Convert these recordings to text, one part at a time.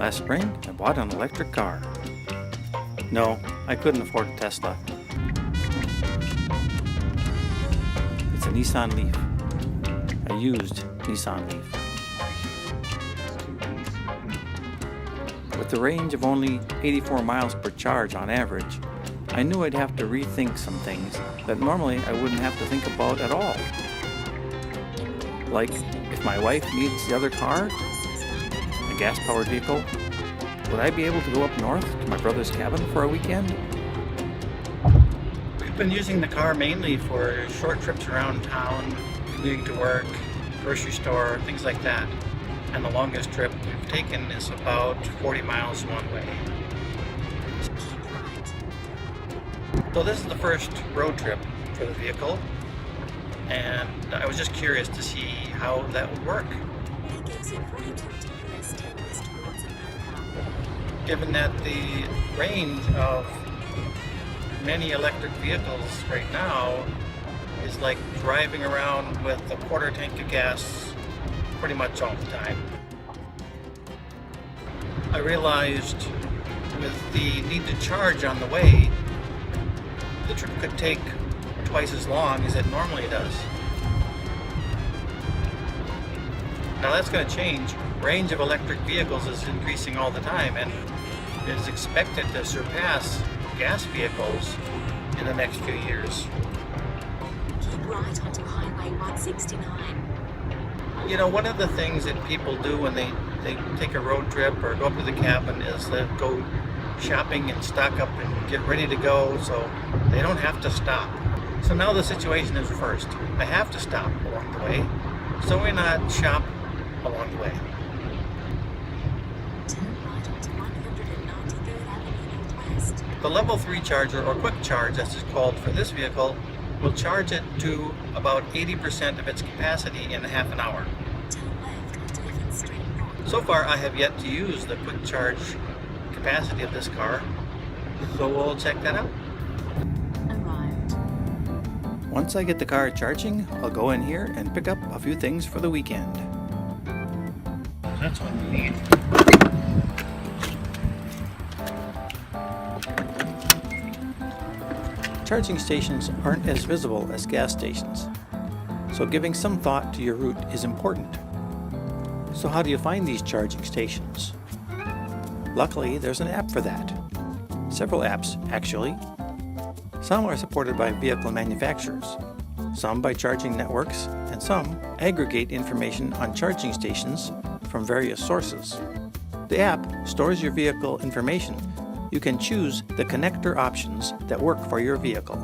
Last spring, I bought an electric car. No, I couldn't afford a Tesla. It's a Nissan Leaf. A used Nissan Leaf. With the range of only 84 miles per charge on average, I knew I'd have to rethink some things that normally I wouldn't have to think about at all. Like, if my wife needs the other car, a gas-powered vehicle, would I be able to go up north to my brother's cabin for a weekend? We've been using the car mainly for short trips around town, commuting to work, grocery store, things like that. And the longest trip we've taken is about 40 miles one way. So this is the first road trip for the vehicle, and I was just curious to see how that would work. Given that the range of many electric vehicles right now is like driving around with a quarter tank of gas pretty much all the time. I realized with the need to charge on the way, the trip could take twice as long as it normally does. Now that's going to change. Range of electric vehicles is increasing all the time, and it is expected to surpass gas vehicles in the next few years. Keep right onto Highway 169. You know, one of the things that people do when they take a road trip or go up to the cabin is they go shopping and stock up and get ready to go so they don't have to stop. So now the situation is reversed. I have to stop along the way, so why not shop along the way? Turn right onto 193rd Avenue Northwest. The level 3 charger, or quick charge as it's called for this vehicle, will charge it to about 80% of its capacity in a half an hour. Turn left onto Evans Street North. So far I have yet to use the quick charge capacity of this car, so we'll check that out. Arrived. Once I get the car charging, I'll go in here and pick up a few things for the weekend. That's what we need. Charging stations aren't as visible as gas stations, so giving some thought to your route is important. So how do you find these charging stations? Luckily, there's an app for that. Several apps, actually. Some are supported by vehicle manufacturers, some by charging networks, and some aggregate information on charging stations from various sources. The app stores your vehicle information. You can choose the connector options that work for your vehicle.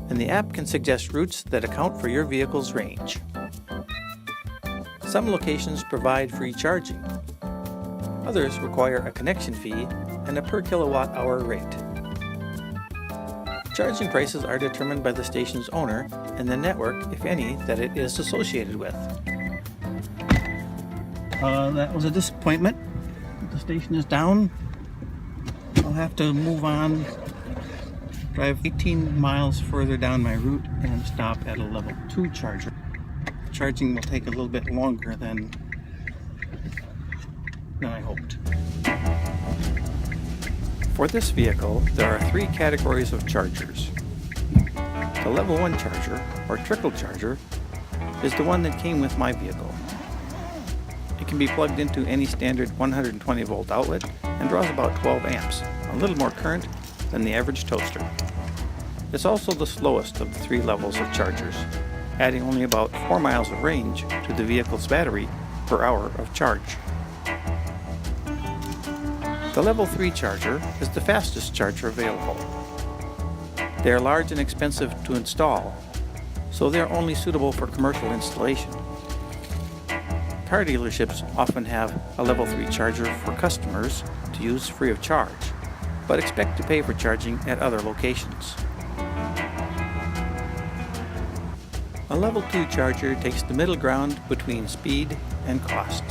And the app can suggest routes that account for your vehicle's range. Some locations provide free charging. Others require a connection fee and a per kilowatt hour rate. Charging prices are determined by the station's owner and the network, if any, that it is associated with. That was a disappointment. The station is down. I'll have to move on, drive 18 miles further down my route and stop at a level 2 charger. Charging will take a little bit longer than I hoped. For this vehicle, there are 3 categories of chargers. The level 1 charger, or trickle charger, is the one that came with my vehicle. It can be plugged into any standard 120 volt outlet and draws about 12 amps, a little more current than the average toaster. It's also the slowest of the 3 levels of chargers, adding only about 4 miles of range to the vehicle's battery per hour of charge. The level 3 charger is the fastest charger available. They are large and expensive to install, so they are only suitable for commercial installation. Car dealerships often have a level 3 charger for customers to use free of charge, but expect to pay for charging at other locations. A level 2 charger takes the middle ground between speed and cost.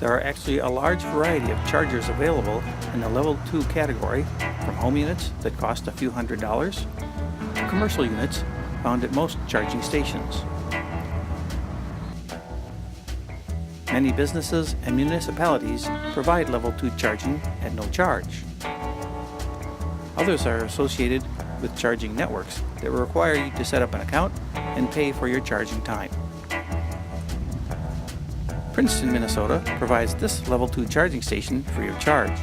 There are actually a large variety of chargers available in the level 2 category, from home units that cost a few $100s to commercial units found at most charging stations. Many businesses and municipalities provide level 2 charging at no charge. Others are associated with charging networks that require you to set up an account and pay for your charging time. Princeton, Minnesota provides this level 2 charging station free of charge.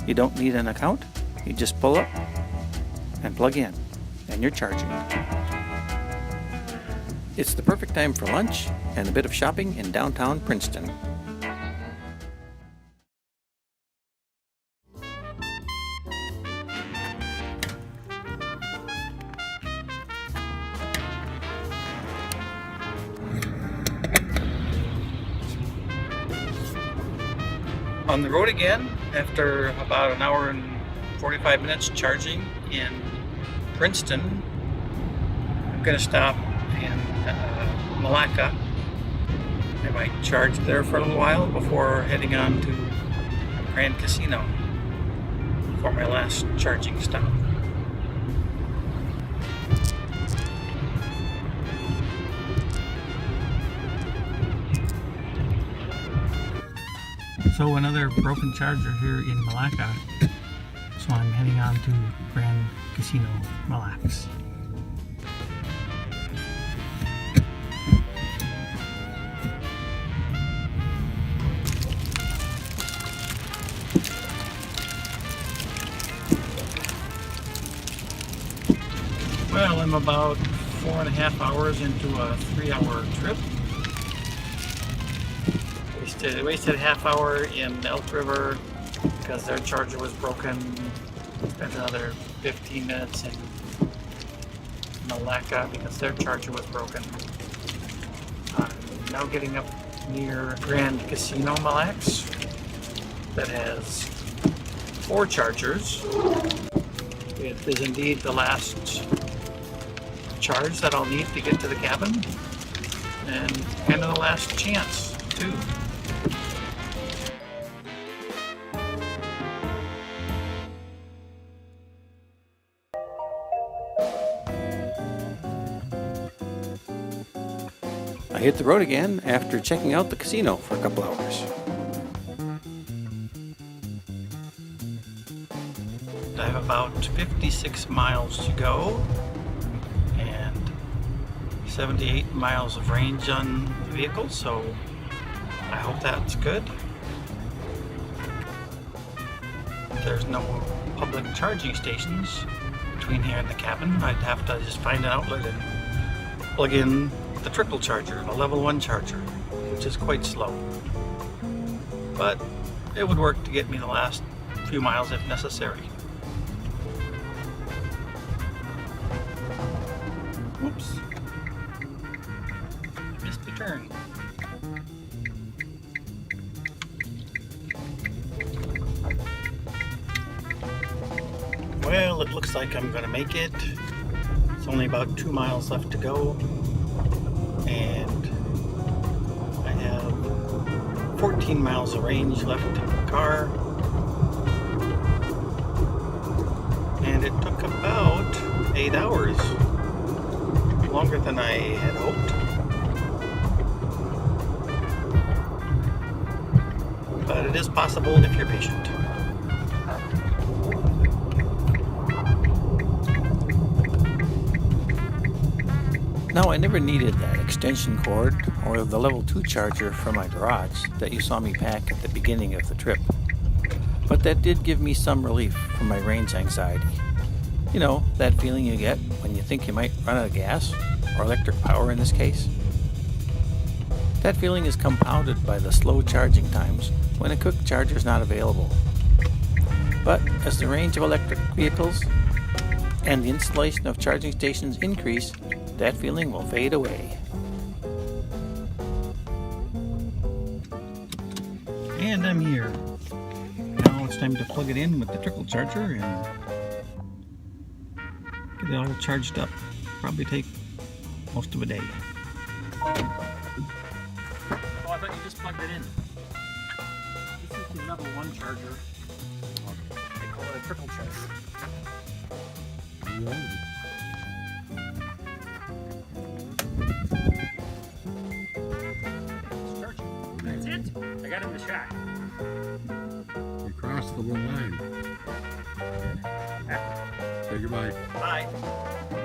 You don't need an account, you just pull up and plug in, and you're charging. It's the perfect time for lunch and a bit of shopping in downtown Princeton. On the road again after about an hour and 45 minutes charging in Princeton. I'm going to stop in Malacca. I might charge there for a little while before heading on to Grand Casino for my last charging stop. So another broken charger here in Malacca. So I'm heading on to Grand Casino Mille Lacs. Well, I'm about 4.5 hours into a 3-hour trip. Wasted a half hour in Elk River because their charger was broken. Spent another 15 minutes in Malacca because their charger was broken. I'm now getting up near Grand Casino Mille Lacs that has 4 chargers. It is indeed the last charge that I'll need to get to the cabin, and kind of the last chance too. I hit the road again after checking out the casino for a couple hours. I have about 56 miles to go and 78 miles of range on the vehicle, so I hope that's good. There's no public charging stations between here and the cabin. I'd have to just find an outlet and plug in the trickle charger, the level 1 charger, which is quite slow. But it would work to get me the last few miles if necessary. Whoops. Missed the turn. Well, it looks like I'm gonna make it. It's only about 2 miles left to go. And I have 14 miles of range left in the car. And it took about 8 hours. Longer than I had hoped. But it is possible if you're patient. Now, I never needed that extension cord or the level 2 charger for my garage that you saw me pack at the beginning of the trip. But that did give me some relief from my range anxiety. You know, that feeling you get when you think you might run out of gas, or electric power in this case. That feeling is compounded by the slow charging times when a quick charger is not available. But as the range of electric vehicles and the installation of charging stations increase, that feeling will fade away. And I'm here. Now it's time to plug it in with the trickle charger and get it all charged up. Probably take most of a day. Oh, I thought you just plugged it in. This is the level 1 charger. They call it a trickle charger. It's charging. got in the shack. You crossed the line. Say goodbye. Bye.